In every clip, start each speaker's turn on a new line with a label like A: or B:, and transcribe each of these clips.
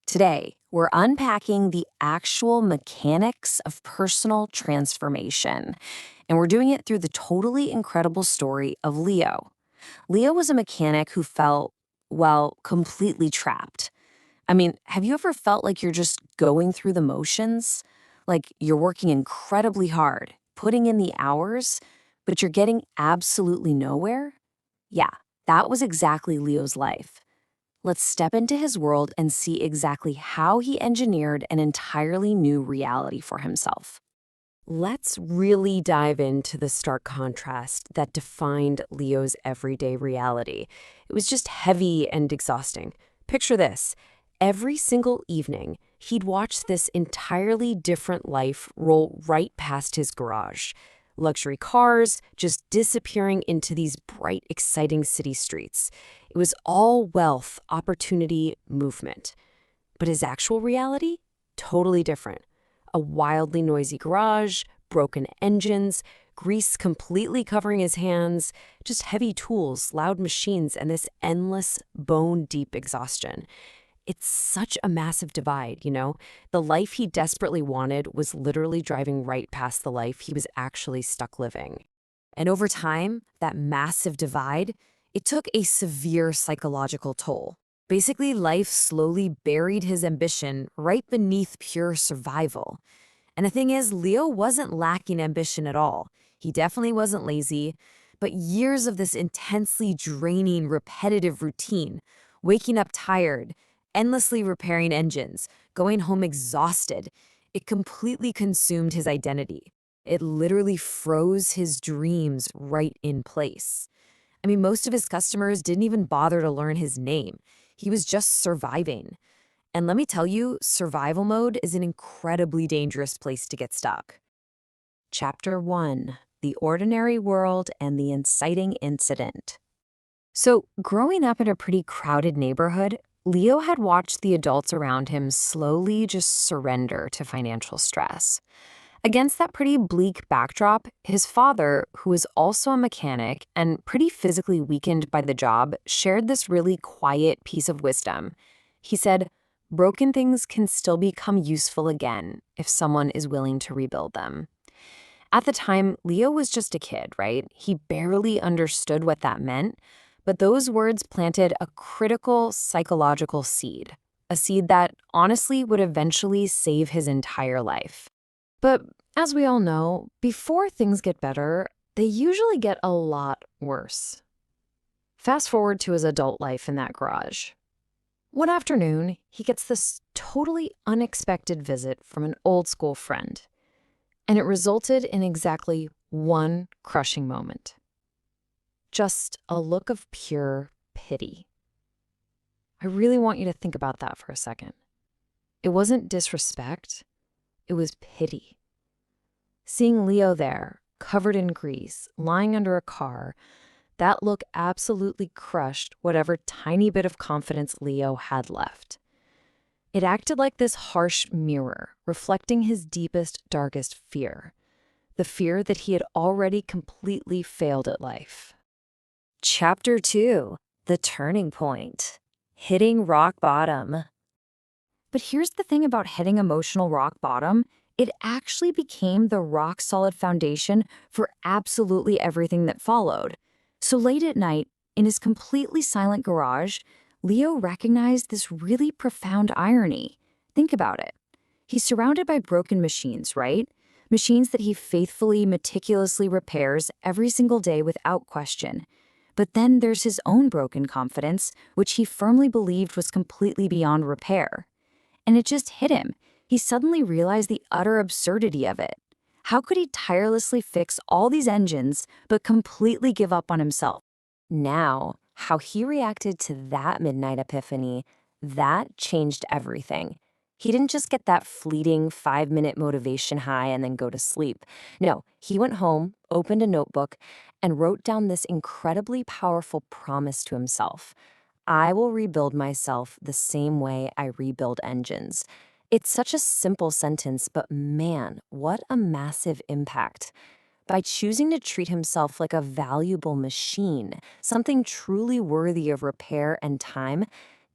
A: Today, we're unpacking the actual mechanics of personal transformation, and we're doing it through the totally incredible story of Leo. Leo was a mechanic who felt, well, completely trapped. I mean, have you ever felt like you're just going through the motions? Like you're working incredibly hard, putting in the hours, but you're getting absolutely nowhere? Yeah, that was exactly Leo's life. Let's step into his world and see exactly how he engineered an entirely new reality for himself.
B: Let's really dive into the stark contrast that defined Leo's everyday reality. It was just heavy and exhausting. Picture this. Every single evening, he'd watch this entirely different life roll right past his garage. Luxury cars just disappearing into these bright, exciting city streets. It was all wealth, opportunity, movement. But his actual reality? Totally different. A wildly noisy garage, broken engines, grease completely covering his hands, just heavy tools, loud machines, and this endless, bone-deep exhaustion. It's such a massive divide, you know? The life he desperately wanted was literally driving right past the life he was actually stuck living. And over time, that massive divide, it took a severe psychological toll. Basically, life slowly buried his ambition right beneath pure survival. And the thing is, Leo wasn't lacking ambition at all. He definitely wasn't lazy, but years of this intensely draining, repetitive routine, waking up tired, endlessly repairing engines, going home exhausted, it completely consumed his identity. It literally froze his dreams right in place. I mean, most of his customers didn't even bother to learn his name. He was just surviving. And let me tell you, survival mode is an incredibly dangerous place to get stuck.
A: Chapter 1: The Ordinary World and the Inciting Incident. So, growing up in a pretty crowded neighborhood, Leo had watched the adults around him slowly just surrender to financial stress. Against that pretty bleak backdrop, his father, who was also a mechanic and pretty physically weakened by the job, shared this really quiet piece of wisdom. He said, "Broken things can still become useful again if someone is willing to rebuild them." At the time, Leo was just a kid, right? He barely understood what that meant, but those words planted a critical psychological seed, a seed that honestly would eventually save his entire life. But as we all know, before things get better, they usually get a lot worse. Fast forward to his adult life in that garage. One afternoon, he gets this totally unexpected visit from an old school friend, and it resulted in exactly one crushing moment. Just a look of pure pity. I really want you to think about that for a second. It wasn't disrespect, it was pity. Seeing Leo there, covered in grease, lying under a car, that look absolutely crushed whatever tiny bit of confidence Leo had left. It acted like this harsh mirror, reflecting his deepest, darkest fear. The fear that he had already completely failed at life. Chapter 2: The Turning Point. Hitting rock bottom. But here's the thing about hitting emotional rock bottom. It actually became the rock-solid foundation for absolutely everything that followed. So late at night, in his completely silent garage, Leo recognized this really profound irony. Think about it. He's surrounded by broken machines, right? Machines that he faithfully, meticulously repairs every single day without question. But then there's his own broken confidence, which he firmly believed was completely beyond repair. And it just hit him. He suddenly realized the utter absurdity of it. How could he tirelessly fix all these engines but completely give up on himself? Now, how he reacted to that midnight epiphany, that changed everything. He didn't just get that fleeting 5-minute motivation high and then go to sleep. No, he went home, opened a notebook, and wrote down this incredibly powerful promise to himself. I will rebuild myself the same way I rebuild engines. It's such a simple sentence, but man, what a massive impact. By choosing to treat himself like a valuable machine, something truly worthy of repair and time,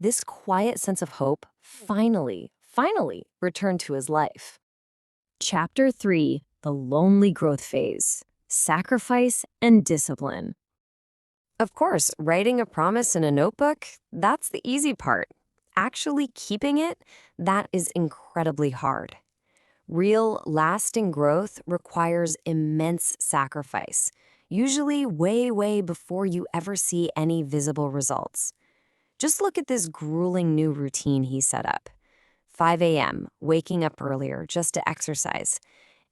A: this quiet sense of hope finally returned to his life. Chapter 3: The Lonely Growth Phase. Sacrifice and Discipline. Of course, writing a promise in a notebook, that's the easy part. Actually keeping it, that is incredibly hard. Real, lasting growth requires immense sacrifice, usually way before you ever see any visible results. Just look at this grueling new routine he set up. 5 a.m., waking up earlier just to exercise.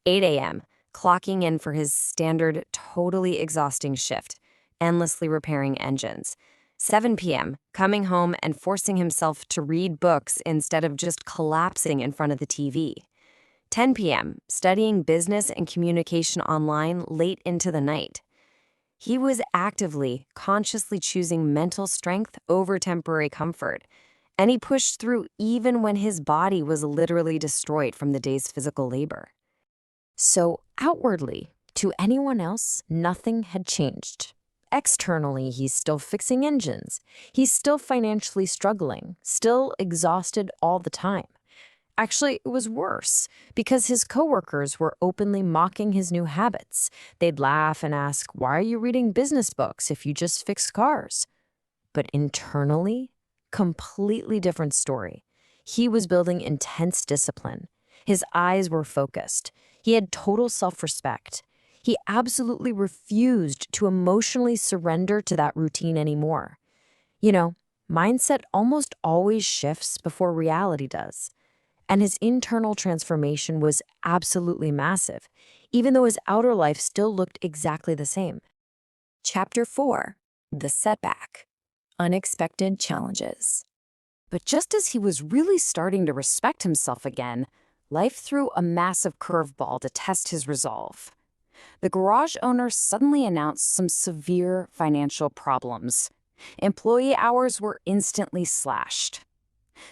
A: 8 a.m., clocking in for his standard, totally exhausting shift, endlessly repairing engines. 7 p.m., coming home and forcing himself to read books instead of just collapsing in front of the TV. 10 p.m., studying business and communication online late into the night. He was actively, consciously choosing mental strength over temporary comfort, and he pushed through even when his body was literally destroyed from the day's physical labor. So outwardly, to anyone else, nothing had changed. Externally, he's still fixing engines. He's still financially struggling, still exhausted all the time. Actually, it was worse, because his coworkers were openly mocking his new habits. They'd laugh and ask, "Why are you reading business books if you just fix cars?" But internally, completely different story. He was building intense discipline. His eyes were focused. He had total self-respect. He absolutely refused to emotionally surrender to that routine anymore. You know, mindset almost always shifts before reality does. And his internal transformation was absolutely massive, even though his outer life still looked exactly the same. Chapter 4: The Setback. Unexpected Challenges. But just as he was really starting to respect himself again, life threw a massive curveball to test his resolve. The garage owner suddenly announced some severe financial problems. Employee hours were instantly slashed.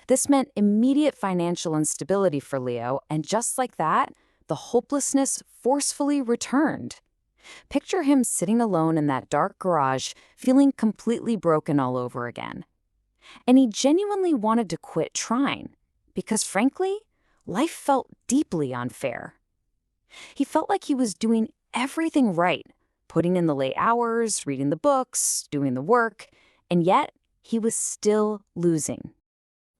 A: This meant immediate financial instability for Leo, and just like that, the hopelessness forcefully returned. Picture him sitting alone in that dark garage, feeling completely broken all over again. And he genuinely wanted to quit trying, because frankly, life felt deeply unfair. He felt like he was doing everything right, putting in the late hours, reading the books, doing the work, and yet he was still losing.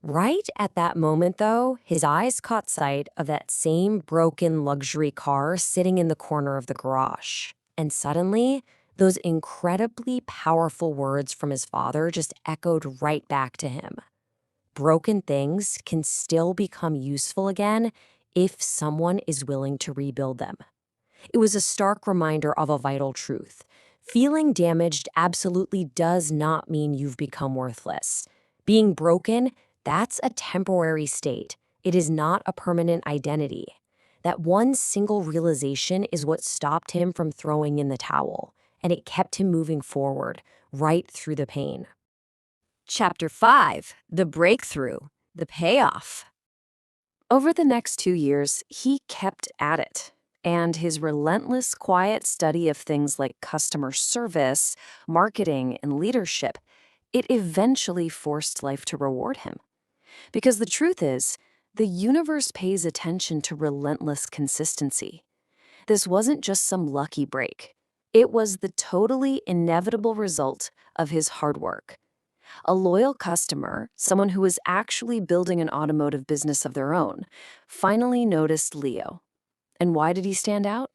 A: Right at that moment, though, his eyes caught sight of that same broken luxury car sitting in the corner of the garage. And suddenly, those incredibly powerful words from his father just echoed right back to him. Broken things can still become useful again if someone is willing to rebuild them. It was a stark reminder of a vital truth. Feeling damaged absolutely does not mean you've become worthless. Being broken, that's a temporary state. It is not a permanent identity. That one single realization is what stopped him from throwing in the towel, and it kept him moving forward, right through the pain. Chapter 5: The Breakthrough, the Payoff. Over the next 2 years, he kept at it, and his relentless, quiet study of things like customer service, marketing, and leadership, it eventually forced life to reward him. Because the truth is, the universe pays attention to relentless consistency. This wasn't just some lucky break. It was the totally inevitable result of his hard work. A loyal customer, someone who was actually building an automotive business of their own, finally noticed Leo. And why did he stand out?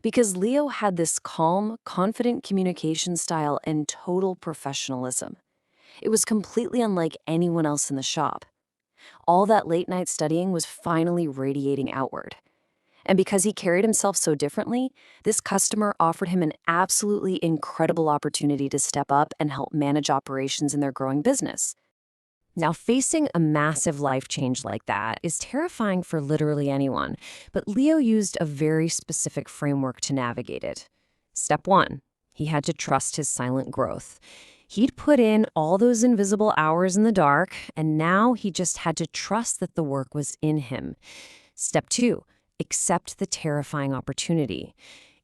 A: Because Leo had this calm, confident communication style and total professionalism. It was completely unlike anyone else in the shop. All that late-night studying was finally radiating outward. And because he carried himself so differently, this customer offered him an absolutely incredible opportunity to step up and help manage operations in their growing business. Now, facing a massive life change like that is terrifying for literally anyone, but Leo used a very specific framework to navigate it. Step 1, he had to trust his silent growth. He'd put in all those invisible hours in the dark, and now he just had to trust that the work was in him. Step 2, accept the terrifying opportunity.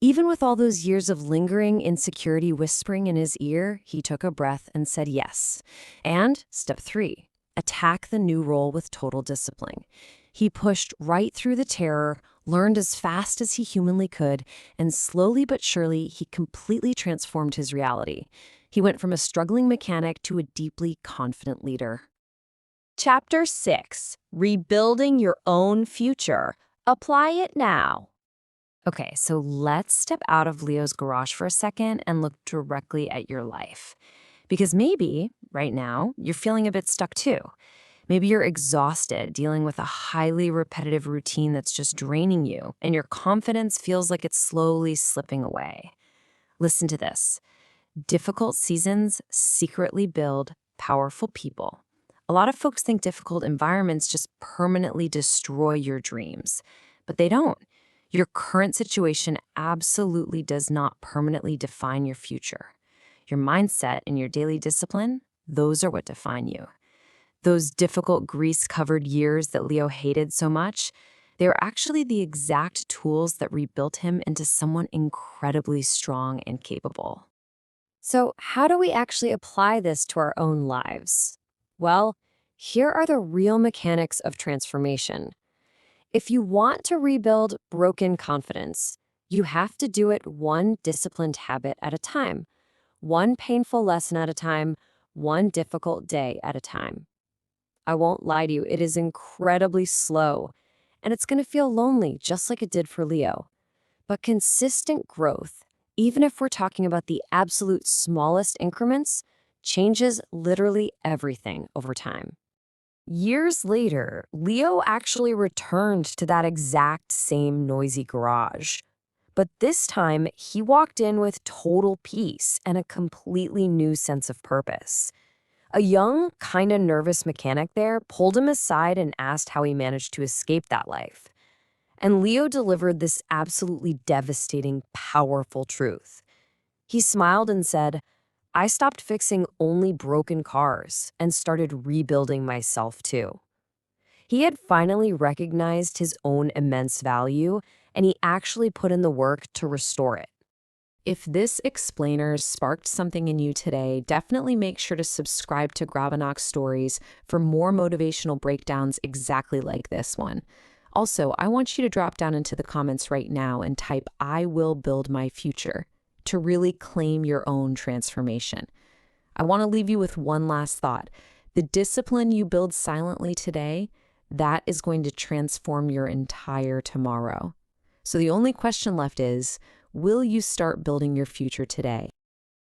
A: Even with all those years of lingering insecurity whispering in his ear, he took a breath and said yes. And step 3, attack the new role with total discipline. He pushed right through the terror, learned as fast as he humanly could, and slowly but surely, he completely transformed his reality. He went from a struggling mechanic to a deeply confident leader.
B: Chapter 6. Rebuilding Your Own Future. Apply it now.
A: Okay, so let's step out of Leo's garage for a second and look directly at your life. Because maybe, right now, you're feeling a bit stuck too. Maybe you're exhausted dealing with a highly repetitive routine that's just draining you, and your confidence feels like it's slowly slipping away. Listen to this. Difficult seasons secretly build powerful people. A lot of folks think difficult environments just permanently destroy your dreams, but they don't. Your current situation absolutely does not permanently define your future. Your mindset and your daily discipline, those are what define you. Those difficult grease-covered years that Leo hated so much, they were actually the exact tools that rebuilt him into someone incredibly strong and capable.
B: So, how do we actually apply this to our own lives? Well, here are the real mechanics of transformation. If you want to rebuild broken confidence, you have to do it one disciplined habit at a time, one painful lesson at a time, one difficult day at a time. I won't lie to you, it is incredibly slow, and it's going to feel lonely just like it did for Leo. But consistent growth, even if we're talking about the absolute smallest increments, changes literally everything over time. Years later, Leo actually returned to that exact same noisy garage. But this time, he walked in with total peace and a completely new sense of purpose. A young, kind of nervous mechanic there pulled him aside and asked how he managed to escape that life. And Leo delivered this absolutely devastating, powerful truth. He smiled and said, "I stopped fixing only broken cars and started rebuilding myself too." He had finally recognized his own immense value, and he actually put in the work to restore it.
A: If this explainer sparked something in you today, definitely make sure to subscribe to Gravonix Stories for more motivational breakdowns exactly like this one. Also, I want you to drop down into the comments right now and type "I will build my future" to really claim your own transformation. I want to leave you with one last thought. The discipline you build silently today, that is going to transform your entire tomorrow. So the only question left is, will you start building your future today?